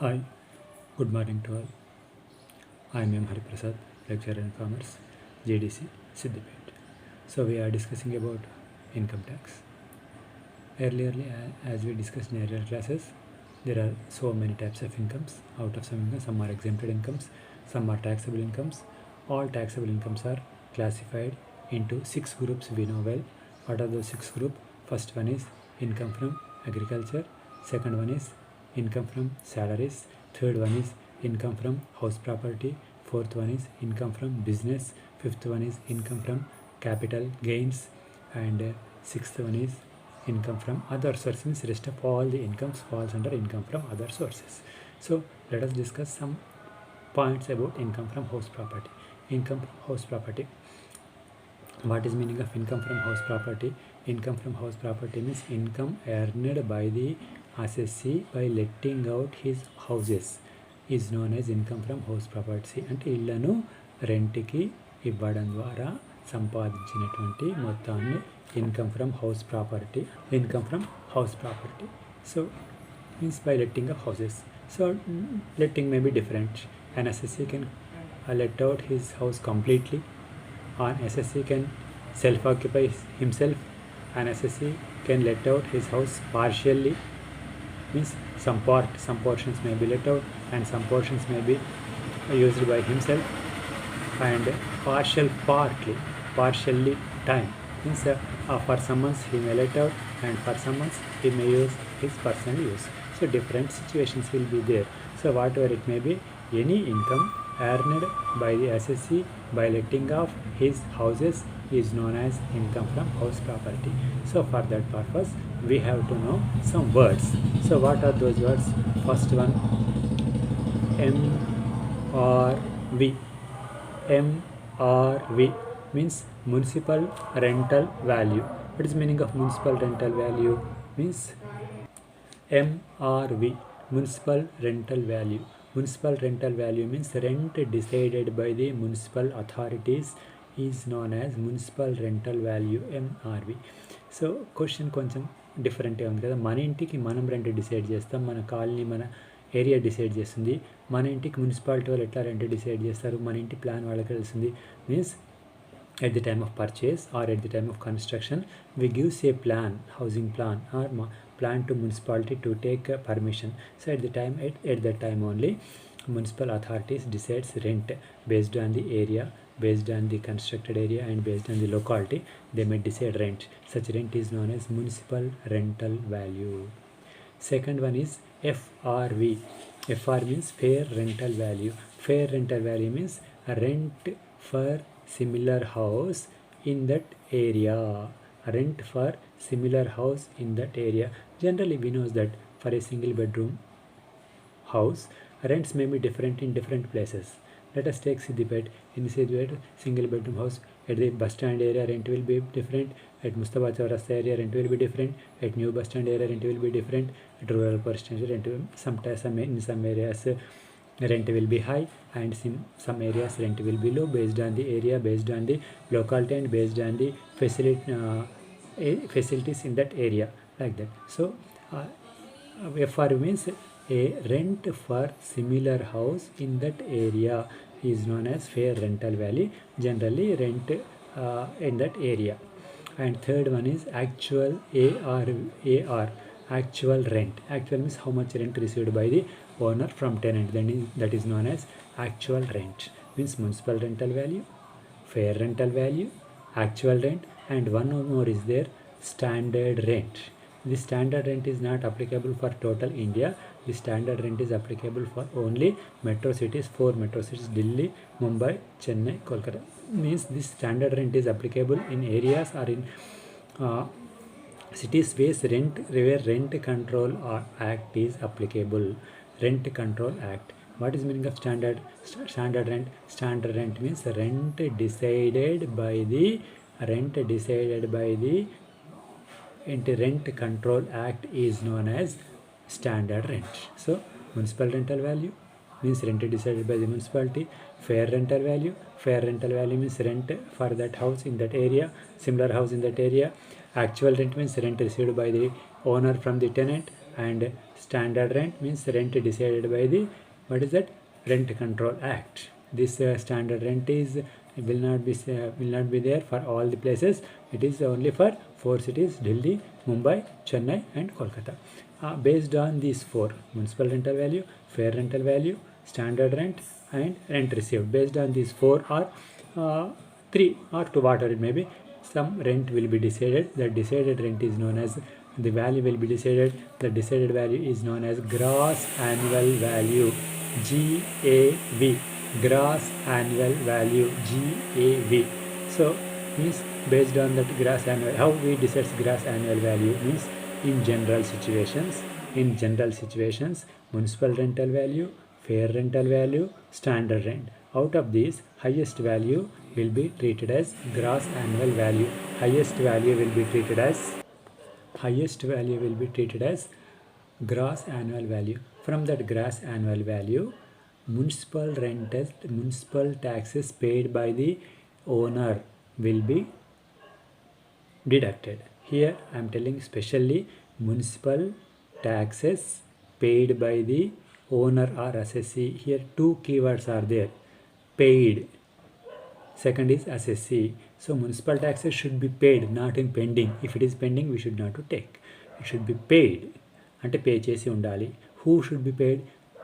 Hi, good morning to all. I am M. Hariprasad, lecturer in commerce, JDC, Siddipet. So we are discussing about income tax. Earlier, as we discussed in earlier classes, there are so many types of incomes. Out of some incomes, some are exempted incomes, some are taxable incomes. All taxable incomes are classified into 6 groups we know well. What are those 6 groups? First one is income from agriculture. Second one is income from salaries. Third one is income from house property. Fourth one is income from business. Fifth one is income from capital gains. And sixth one is income from other sources. Means rest of all the incomes falls under income from other sources. So let us discuss some points about income from house property. Income from house property. What is meaning of income from house property? Income from house property means income earned by the assessee by letting out his houses is known as income from house property. అంటే ఇళ్లను రెంట్కి ఇవ్వడం ద్వారా సంపాదించినటువంటి మొత్తాన్ని income from house property. Income from house property. So means by letting of houses. So letting may be different. An assessee can let out his house completely. An assessee can self-occupy himself. An assessee can let out his house partially. Means some portions may be let out and some portions may be used by himself, and partially time means for some months he may let out and for some months he may use his personal use. So different situations will be there. So whatever it may be, any income earned by the assessee by letting off his houses is known as income from house property. So for that purpose we have to know some words. So what are those words? First one, MRV. MRV means municipal rental value. What is the meaning of municipal rental value? Means MRV, municipal rental value. Municipal rental value means rent decided by the municipal authorities is known as municipal rental value, MRV. So question కొంచెం డిఫరెంట్గా ఉంది కదా. మన ఇంటికి మనం rent decide చేస్తాం, మన colony మన ఏరియా డిసైడ్ చేస్తుంది. మన ఇంటికి మున్సిపాలిటీ వాళ్ళు ఎట్లా రెంట్ డిసైడ్ చేస్తారు, మన ఇంటి ప్లాన్ వాళ్ళకి తెలుస్తుంది. Means at the time of purchase or at the time of construction we gives a plan, housing plan or plan to municipality to take permission. So at that time only municipal authorities decides rent based on the area, based on the constructed area and based on the locality. They may decide rent. Such rent is known as municipal rental value. Second one is FRV. FR means fair rental value. Fair rental value means rent for similar house in that area. Rent for similar house in that area. Generally we know that for a single bedroom house rents may be different in different places. Let us take Siddipet. In Siddipet single bedroom house at the bus stand area rent will be different. At Mustafa Chaurasta area rent will be different. At new bus stand area rent will be different. At rural percentage rent will sometimes in some areas rent will be high and some areas rent will be low based on the area, based on the locality and based on the facilities in that area, like that. So FR means a rent for similar house in that area is known as fair rental value. Generally rent in that area. And third one is actual AR, actual rent. Actual means how much rent received by the owner from tenant, then that is known as actual rent. Means municipal rental value, fair rental value, actual rent, and one more is there, standard rent. The standard rent is not applicable for total India. The standard rent is applicable for only metro cities, 4 metro cities, Delhi, Mumbai, Chennai, Kolkata. Means this standard rent is applicable in areas or in cities where rent control act is applicable. Rent control act. What is meaning of standard rent? Standard rent means rent decided by the Rent Control Act is known as standard rent. So municipal rental value means rent decided by the municipality. Fair rental value means rent for that house in that area, similar house in that area. Actual rent means rent received by the owner from the tenant. And standard rent means rent decided by the, what is that, Rent Control Act. This standard rent is will not be there for all the places. It is only for 4 cities: Delhi, Mumbai, Chennai and Kolkata. Based on these 4, municipal rental value, fair rental value, standard rent and rent received, based on these 4 or 3 or 2, whatever it may be, some rent will be decided. The decided rent is known as, the value will be decided. The decided value is known as gross annual value, GAV, gross annual value, GAV. So means based on that gross annual, how we decide gross annual value means in general situations, municipal rental value, fair rental value, standard rent. Out of these, highest value will be treated as gross annual value. Highest value will be treated as gross annual value. From that gross annual value, municipal taxes paid by the owner will be deducted. Here I am telling specially municipal taxes paid by the owner or assessee. Here 2 keywords are there: paid, second is assessee. So municipal taxes should be paid, not in pending. If it is pending, we should not to take. It should be paid. అంటే pay చేసి ఉండాలి. Who should be paid?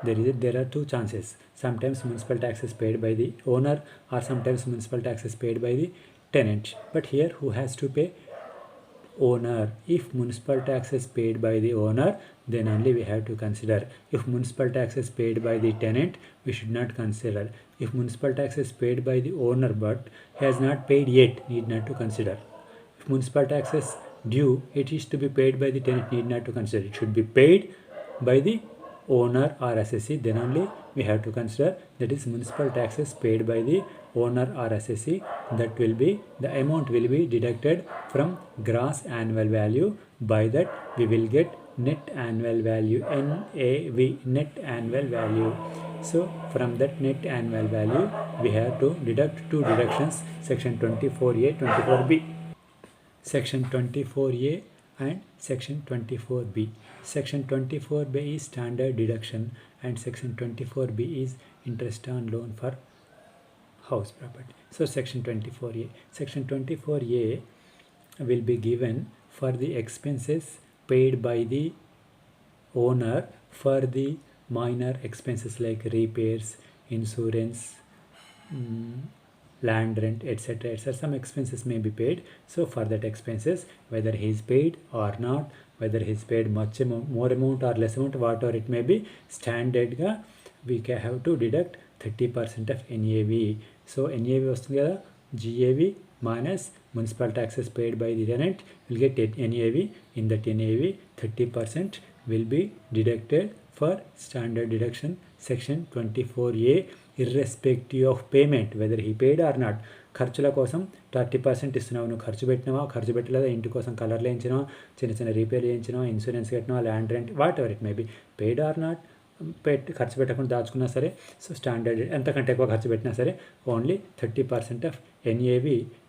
There are 2 chances. Sometimes municipal taxes paid by the owner, or sometimes municipal taxes paid by the tenant. But here who has to pay? Owner. If municipal taxes paid by the owner, then only we have to consider. If municipal taxes paid by the tenant, we should not consider. If municipal taxes paid by the owner but has not paid yet, need not to consider. If municipal taxes due, it is to be paid by the tenant, need not to consider. It should be paid by the owner or assessee, then only we have to consider. That is municipal taxes paid by the owner or assessee. That will be, the amount will be deducted from gross annual value. By that we will get net annual value, NAV, net annual value. So from that net annual value, we have to deduct 2 deductions: section 24A, 24B. Section 24A and section 24B. Section 24B is standard deduction and section 24B is interest on loan for house property. So section 24A. Section 24A will be given for the expenses paid by the owner for the minor expenses like repairs, insurance, land rent, etc. Some expenses may be paid. So for that expenses, whether he is paid or not, whether he is paid much more amount or less amount, whatever it may be, standard ga we have to deduct 30% of NAV. So NAV వస్తుంది కదా, GAV minus municipal taxes paid by the tenant will get NAV. In that NAV, 30% will be deducted for standard deduction, section 24A, irrespective of payment, whether he paid or not. ఖర్చుల కోసం 30% ఇస్తున్నావు. నువ్వు ఖర్చు పెట్టినావా, ఖర్చు పెట్టలేదా, ఇంటి కోసం కలర్లు వేయించినావా, చిన్న రిపేర్ చేయించినావా, ఇన్సూరెన్స్ కట్టినావా, land rent, whatever it may be, paid or not, ఖర్చు పెట్టకుండా దాచుకున్నా సరే, సో స్టాండర్డ్ ఎంతకంటే ఎక్కువ ఖర్చు పెట్టినా సరే, only 30% of NAV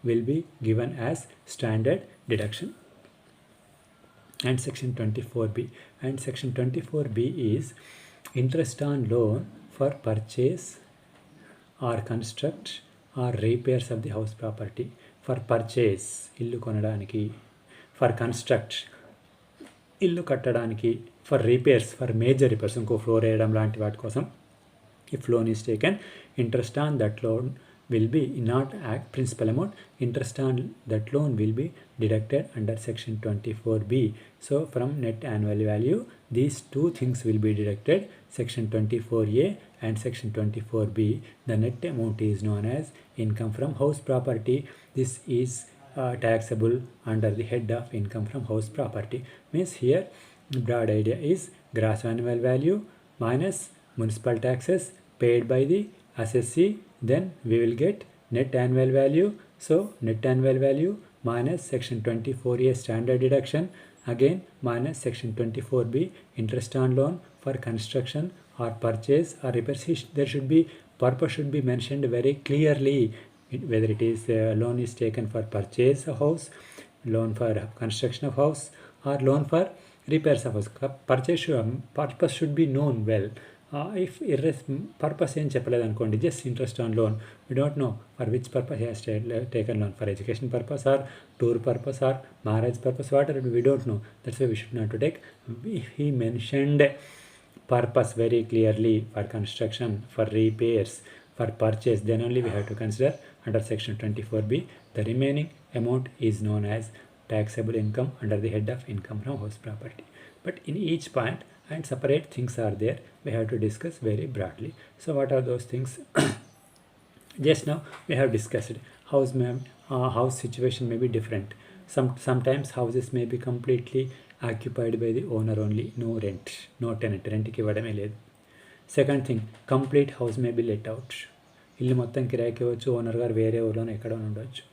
will be given as standard deduction. And section 24B. And section 24B is interest on loan for purchase or construct or repairs of the house property. For purchase, illu konadaniki. For construct, illu kattadaniki. For repairs, for major repairs, inko floor వేయడం లాంటి వాటి కోసం, if loan is taken, interest on that loan will be not at principal amount. Interest on that loan will be deducted under section 24B. So from net annual value, these 2 things will be deducted, section 24A and section 24B. The net amount is known as income from house property. This is taxable under the head of income from house property. Means here broad idea is gross annual value minus municipal taxes paid by the assessee, then we will get net annual value. So net annual value minus section 24A standard deduction, again minus section 24B interest on loan for construction or purchase or repairs. There should be, purpose should be mentioned very clearly, whether it is loan is taken for purchase of house, loan for construction of house, or loan for repairs of house. Purpose should be known well. If purpose ఏం చెప్పలేదు అనుకోండి, just interest on loan, we don't know for which purpose he has taken loan, for education purpose or tour purpose or marriage purpose, whatever, we don't know. That's why we should not to take. He mentioned purpose very clearly, for construction, for repairs, for purchase, then only we have to consider under section 24B. The remaining amount is known as taxable income under the head of income from house property. But in each point and separate things are there, we have to discuss very broadly. So what are those things? Just now we have discussed house situation may be different. Sometimes houses may be completely occupied by the owner only, no rent, no tenant, rent ki ఇవ్వడమే లేదు. Second thing, complete house may B let out, ఇల్లు మొత్తం కిరాయికి ఇవ్వచ్చు, owner గారు వేరే ఊళ్ళోనే ఎక్కడో ఉండవచ్చు.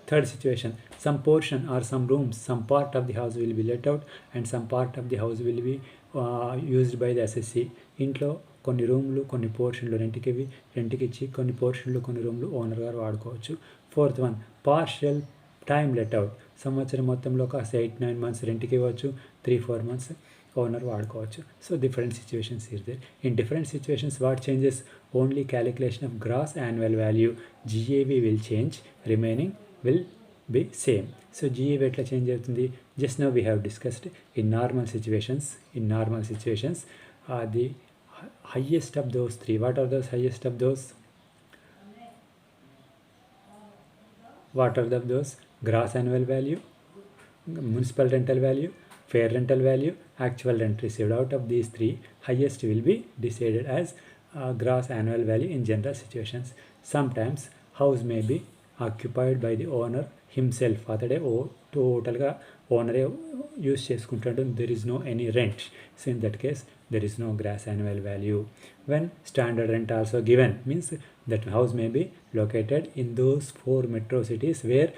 Third situation, some portion or some rooms, some part of the house will be let out and some part of the house will be used by the assessee. ఇంట్లో కొన్ని రూమ్లు కొన్ని పోర్షన్లు రెంట్కి ఇచ్చి కొన్ని పోర్షన్లు కొన్ని రూమ్లు ఓనర్ గారు వాడుకోవచ్చు. Fourth one, partial time let out, సంవత్సరం మొత్తంలో ఒక 8-9 months రెంట్కి ఇవ్వచ్చు, 3-4 months ఓనర్ వాడుకోవచ్చు. So different situations is there. In different situations what changes? Only calculation of gross annual value, GAV will change, remaining will be same. So GAV ఎట్లా చేంజ్ అవుతుంది? Just now we have discussed in normal situations. The highest of those three, what are those highest of those? What are those? Gross annual value, municipal rental value, fair rental value, actual rent received. Out of these three, highest will be decided as gross annual value in general situations. Sometimes house may be occupied by the owner himself, అతడే టోటల్గా ఓనరే use చేసుకుంటాడు, there is no any rent. So in that case there is no gross annual value. When standard rent also given means that house may be located in those 4 metro cities వేర్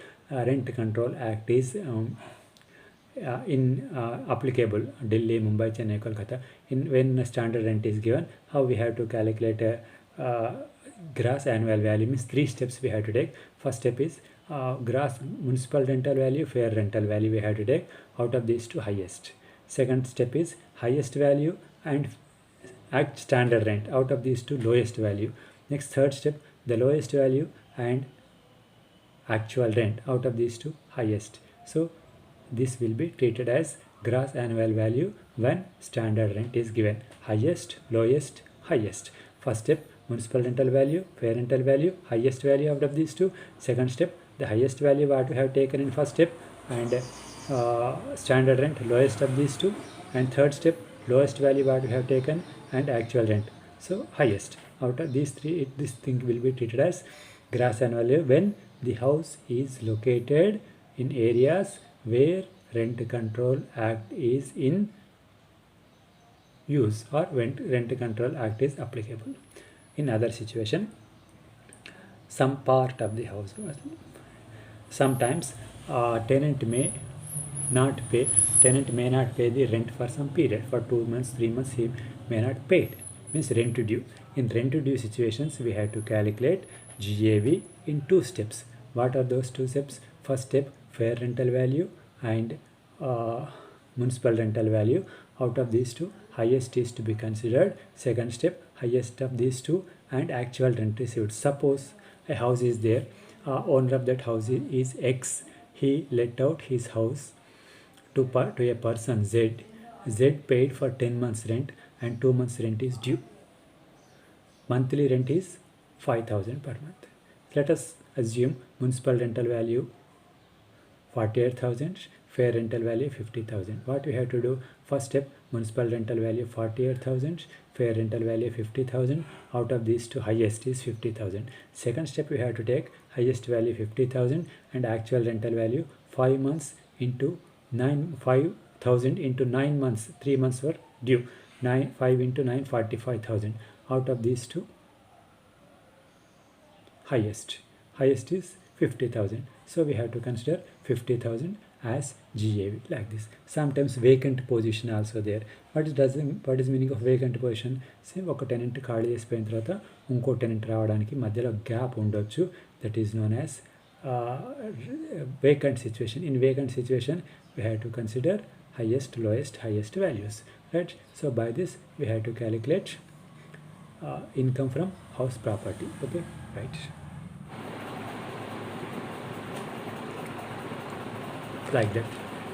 rent control act is applicable, Delhi, Mumbai, Chennai, Kolkata. When standard rent is given, how we have to calculate gross annual value means 3 steps we have to take. First step is gross municipal rental value, fair rental value we have to take. Out of these two, highest. Second step is highest value and act standard rent. Out of these two, lowest value. Next, third step, the lowest value and actual rent. Out of these two, highest. So this will be treated as gross annual value when standard rent is given. Highest, lowest, highest. First step, municipal rental value, fair rental value, highest value out of these two. Second step, the highest value what we have taken in first step and standard rent, lowest of these two. And third step, lowest value what we have taken and actual rent. So highest. Out of these three, this thing will be treated as gross annual value when the house is located in areas where Rent Control Act is in use or when Rent Control Act is applicable. In other situation, some part of the house, sometimes tenant may not pay the rent for some period, for 2 months, 3 months he may not pay it, means rent due. In rent due situations, we have to calculate GAV in 2 steps. What are those 2 steps? First step, fair rental value and municipal rental value. Out of these two, highest is to be considered. Second step, highest of these two and actual rent received. Suppose a house is there, owner of that house is X. He let out his house to a person Z. Z paid for 10 months rent and 2 months rent is due. Monthly rent is 5,000 per month. Let us assume municipal rental value 48,000, fair rental value 50,000. What we have to do? First step, municipal rental value 48,000, fair rental value 50,000. Out of these two, highest is 50,000. Second step, we have to take highest value 50,000 and actual rental value 5 months into 5,000 into 9 months. 3 months were due. 5 into 9, 45,000. Out of these two, highest is 50,000. So we have to consider 50,000 as GAV like this. Sometimes vacant position also there. What is meaning of vacant position? Same ఒక tenant ఖాళీ చేసిపోయిన తర్వాత ఇంకో tenant రావడానికి మధ్యలో gap ఉండొచ్చు. That is known as vacant situation. In vacant situation, we have to consider highest, lowest, highest values, right? So by this we have to calculate income from house property. Okay, right, like that.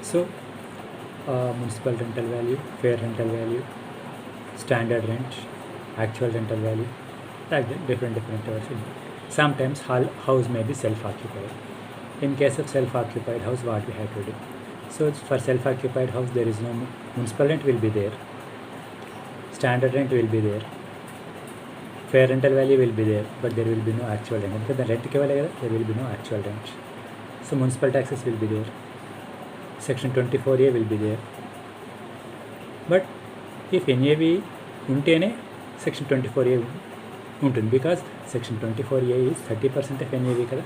So municipal rental value, fair rental value, standard rent, actual rental value, like that, different versions. Sometimes house may be self-occupied. In case of self-occupied house, what we have to do? So for self-occupied house, there is no municipal rent will be there, standard rent will be there, fair rental value will be there, but there will be no actual rent. Because the rent there will be no actual rent. So municipal taxes will be there. Section 24A will be there. But if NAV untene section 24A ఉంటుంది, because section 24A is 30% of NAV kada.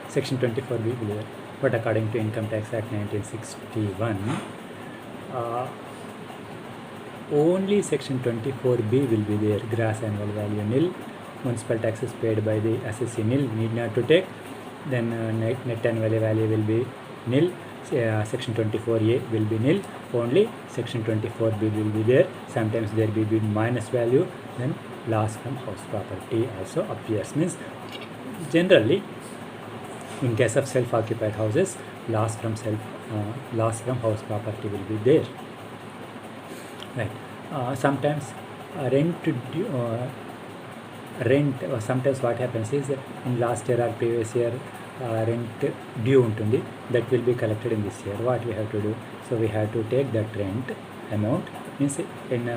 Section 24B will be there. But according to Income Tax Act 1961, only section 24B will be there. Gross annual value nil, municipal taxes paid by the assessee nil, need not to take. Then net annual value will be nil. Section 24A will be nil. Only section 24B will be there. Sometimes there will be minus value. Then loss from house property also appears. Means generally, in case of self-occupied houses, loss from house property will be there. Right. Sometimes rent. Sometimes what happens is in last year or previous year rent due untundi, that will be collected in this year. What we have to do? So we have to take that rent amount. Means in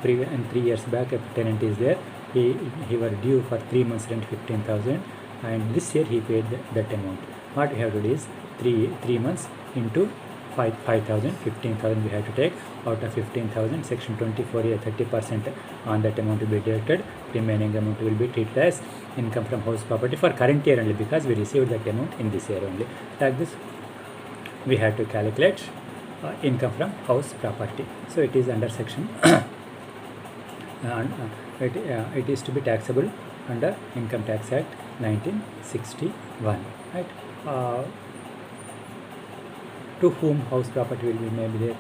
3 years back, if tenant is there, he were due for 3 months rent 15,000, and this year he paid that amount. What we have to do is 3 months into 5,000, 15,000 we have to take. Out of 15,000, section 24A 30% on that amount will be deducted. Remaining amount will be treated as income from house property for current year only, because we received that amount in this year only. Like this, we have to calculate income from house property. So it is under section it is to be taxable under Income Tax Act 1961, right? To whom house property will be maybe there?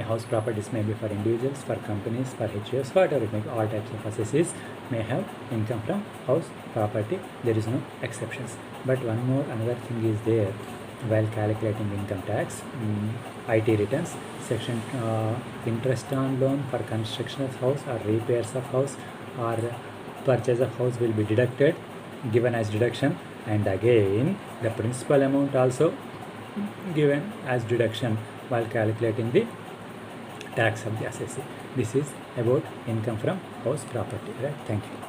House properties may be for individuals, for companies, for HUS, whatever it may be. All types of assessees may have income from house property. There is no exceptions. But another thing is there while calculating income tax, IT returns, section interest on loan for construction of house or repairs of house or purchase of house will be deducted, given as deduction, and again the principal amount also given as deduction while calculating the tax of the assessee. This is about income from house property, right? Thank you.